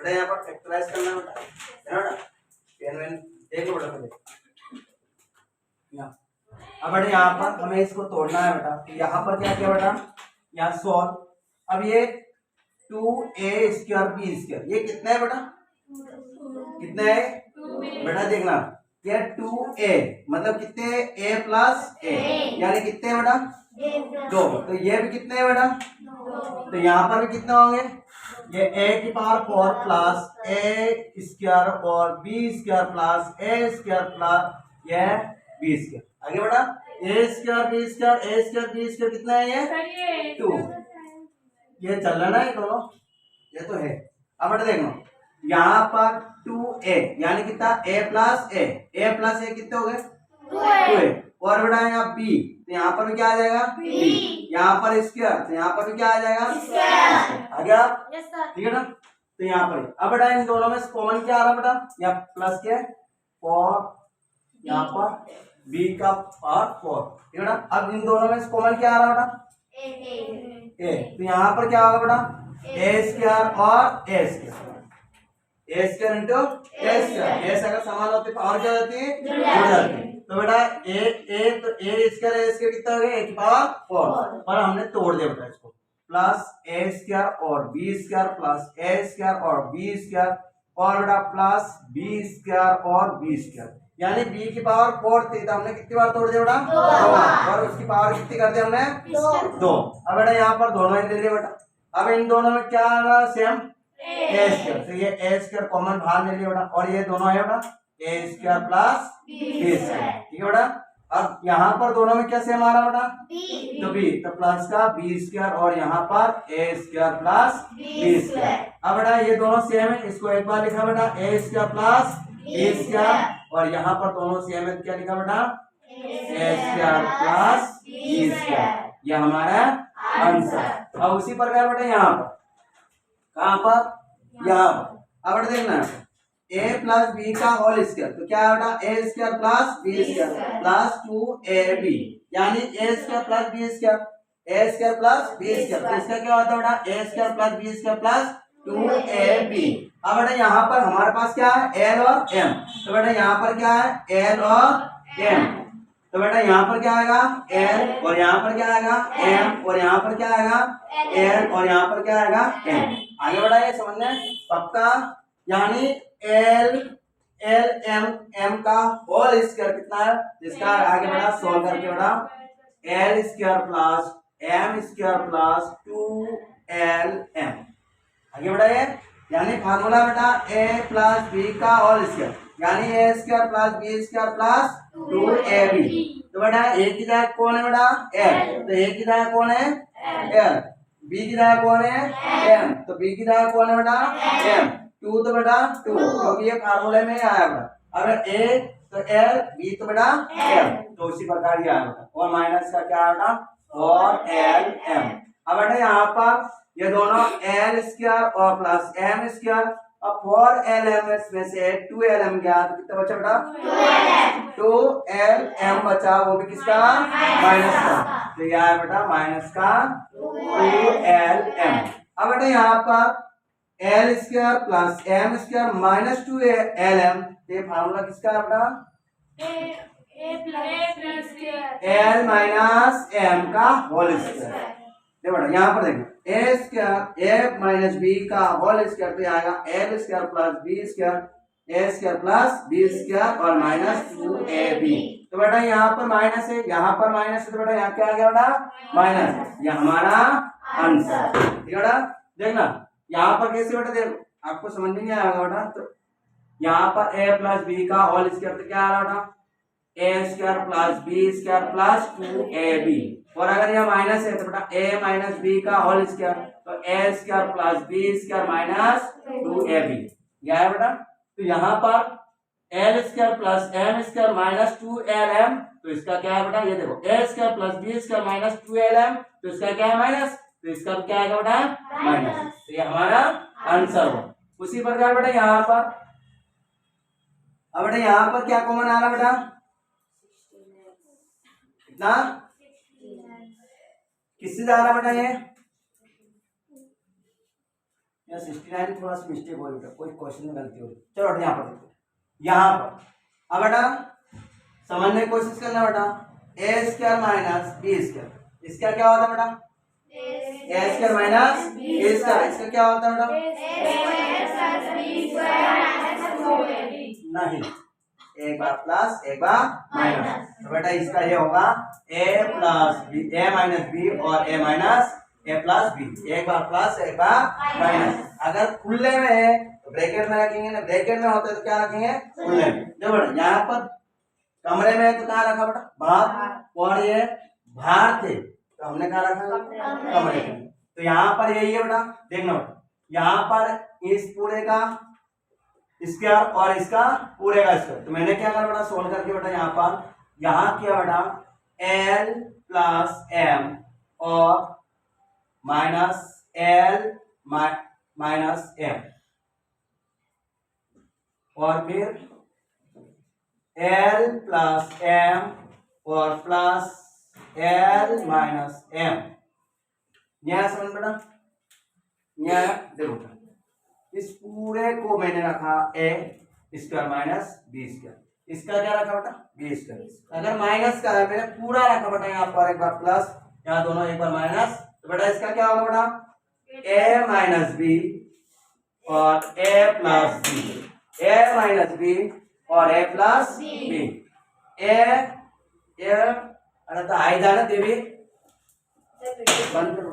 बेटा यहाँ पर फैक्टराइज करना है बेटा, है ना? पेन वेन देख लो बेटा पहले यहाँ। अब बेटा यहाँ पर हमें इसको तोड़ना है बेटा, तो यहाँ पर क्या किया बेटा, यहाँ सॉल्व। अब ये 2a² b², ये कितना है बेटा, कितना है बेटा, देखना ये 2a मतलब कितने, a प्लस a, यानी कितने हैं बेटा, 2। तो ये भी कितने हैं बेटा, तो यहाँ पर भी कितने होंगे, ये a⁴ प्लस a² और b² प्लस a² प्लस ये b²। आगे बेटा a² b² कितना है, ये 2। ये चल रहा है ना ये दोनों, ये तो है। अब बेटा देखो यहाँ पर 2a यानी कितना, a प्लस a कितने हो गए, 2a। और बेटा यहाँ b, तो यहाँ पर भी क्या आ जाएगा b, यहाँ पर स्क्वायर, तो यहाँ पर भी क्या आ जाएगा स्क्वायर। आ गया ठीक है ना। तो यहाँ पर अब बेटा इन दोनों में कॉमन क्या आ रहा है बेटा, यहाँ प्लस के 4, यहाँ पर b का पावर 4, ठीक है ना। अब इन दोनों में कॉमन क्या आ रहा है बेटा, a, तो यहाँ पर क्या होगा बेटा, a² और a² इंटू a², अगर समान होते पावर क्या होती है, जुड़ जाती है। तो बेटा तो a² कितना हो गया, a⁴, पर हमने तोड़ दिया बेटा इसको, प्लस a² और b² प्लस a² और b² और बेटा प्लस b² और b², यानी b की पावर 4 थी, तो हमने कितनी बार तोड़ दिया बेटा, 2 बार, और उसकी पावर कितनी कर दिया हमने, 2। अब बेटा यहाँ पर दोनों ही ले लिया बेटा। अब इन दोनों में क्या आ रहा है, सेम a², तो ये a² कॉमन बाहर ले लिया बेटा, और ये दोनों है बेटा a² प्लस b², ठीक है बेटा। अब यहाँ पर दोनों में क्या सेम आ रहा बेटा, तो b, तो प्लस का b² और यहाँ पर a² प्लस b²। अब बेटा ये दोनों सेम है, इसको एक बार लिखा बेटा a² प्लस b², और यहाँ पर दोनों सेम है, क्या लिखा बेटा a² प्लस b², ये हमारा आंसर। अब उसी प्रकार बेटा यहाँ पर, कहाँ पर, यहाँ पर। अब बेटा देखना a प्लस b का होल स्क्वायर, तो क्या है बेटा a² plus b² plus 2ab, यानी a² plus b², a² plus b², तो इसका क्या होता है बेटा a² plus b² plus 2ab। अब बेटा यहाँ पर हमारे पास क्या है, l और m, तो बेटा यहाँ पर क्या है, l और m, तो बेटा यहाँ पर क्या आएगा l, और यहाँ पर क्या आएगा m, और यहाँ पर क्या आएगा l, और यहाँ पर क्या आएगा m। आगे बढ़ा ये समझने पक्का, यानी l m m का होल स्क्वायर कितना है, जिसका आगे बढ़ा सोल्व करके बढ़ा l² plus m² plus 2lm। आगे बढ़ा ये, यानी फार्मूला बेटा a प्लस b का होल स्क्वायर, यानी a² plus b² plus 2ab। तो बेटा a की जगह कौन है बेटा l, तो a की जगह कौन है l, b की जगह कौन है m, तो b की जगह कौन है बेटा m, 2 तो बेटा 2, क्योंकि ये फार्मूले में आया बेटा। अगर a तो l, b तो बेटा m, तो उसी प्रकार ये आया बेटा, और माइनस का क्या आएगा 4lm। अब बेटा यहाँ पर ये दोनों l² और प्लस m², अब 4lm में से 2lm गया, तो कितना बचा बेटा 2lm बचा, वो भी किसका माइनस का, तो यह है बेटा माइनस का 2lm। अब बेटा यहाँ पर l² plus m² minus 2lm, ये फार्मूला किसका है बेटा l माइनस m का होल स्क्वायर। देखो बेटा यहाँ पर देखो a² माइनस b का होल स्क्वायर, तो आएगा l² plus b² a² plus b² और माइनस 2ab। तो बेटा यहाँ पर माइनस है, यहाँ पर माइनस है, तो बेटा यहाँ क्या आ गया बेटा माइनस, ये हमारा आंसर, ठीक है बेटा। देखना यहाँ पर कैसे बेटा, देखो आपको समझ में नहीं आएगा बेटा, तो यहाँ पर a प्लस b का होल स्क्वायर, तो क्या आ रहा बेटा a² plus b² plus 2ab, और अगर यह माइनस है तो बेटा a माइनस b का होल स्क्वायर, तो a² plus b² minus 2ab, यह है बेटा। तो यहाँ पर l² plus m² minus 2lm, तो इसका क्या है बेटा, ये देखो a² plus b² minus 2lm, तो इसका क्या है माइनस, तो इसका क्या आएगा बेटा माइनस, तो ये हमारा आंसर हो। उसी प्रकार बेटा यहाँ पर, अब बेटा यहाँ पर क्या कॉमन आ रहा बेटा, कितना किससे जा रहा बेटा, ये या 69 थोड़ा सा मिस्टेक हो रही है, कोई क्वेश्चन में गलती हो रही है। चलो बेटा यहाँ पर देखो, यहाँ पर अब बेटा समझने की कोशिश करना बेटा, ए स्क्वायर माइनस बी स्क्वायर, इसका क्या होता है बेटा, ए स्क्वायर माइनस बी स्क्वायर, इसका क्या होता है बेटा, नहीं, एक बार प्लस एक बार माइनस, तो बेटा इसका ये होगा ए प्लस बी, ए माइनस बी और ए माइनस ए प्लस बी, एक बार प्लस एक बार माइनस। अगर खुले में है तो ब्रैकेट में रखेंगे ना, ब्रैकेट में होता है तो क्या रखेंगे, खुले में। जो बेटा यहाँ पर कमरे में है तो कहाँ रखा बेटा, बाहर, और ये बाहर थे तो हमने कहाँ रखा, कमरे में। तो यहाँ पर यही है बेटा, देखना बेटा, यहाँ पर इस पूरे का स्क्वायर और इसका पूरे का स्क्वायर, तो मैंने क्या करा बेटा, सोल्व करके बेटा यहाँ किया बेटा एल प्लस एम और माइनस एल माइनस एम, और फिर एल प्लस एम और प्लस एल माइनस एम। यह समझ बेटा, यह देखो इस पूरे को मैंने रखा ए स्क्वायर माइनस बी स्क्वायर, इसका क्या रखा बेटा, बी स्क्वायर। अगर माइनस का है मैंने पूरा रखा बेटा, यहाँ पर एक बार प्लस, यहाँ दोनों एक बार माइनस, तो बेटा इसका क्या होगा बेटा, ए माइनस बी और ए प्लस बी, ए माइनस बी और ए प्लस बी, ए अरे तो आई जाना देवी बंद करो।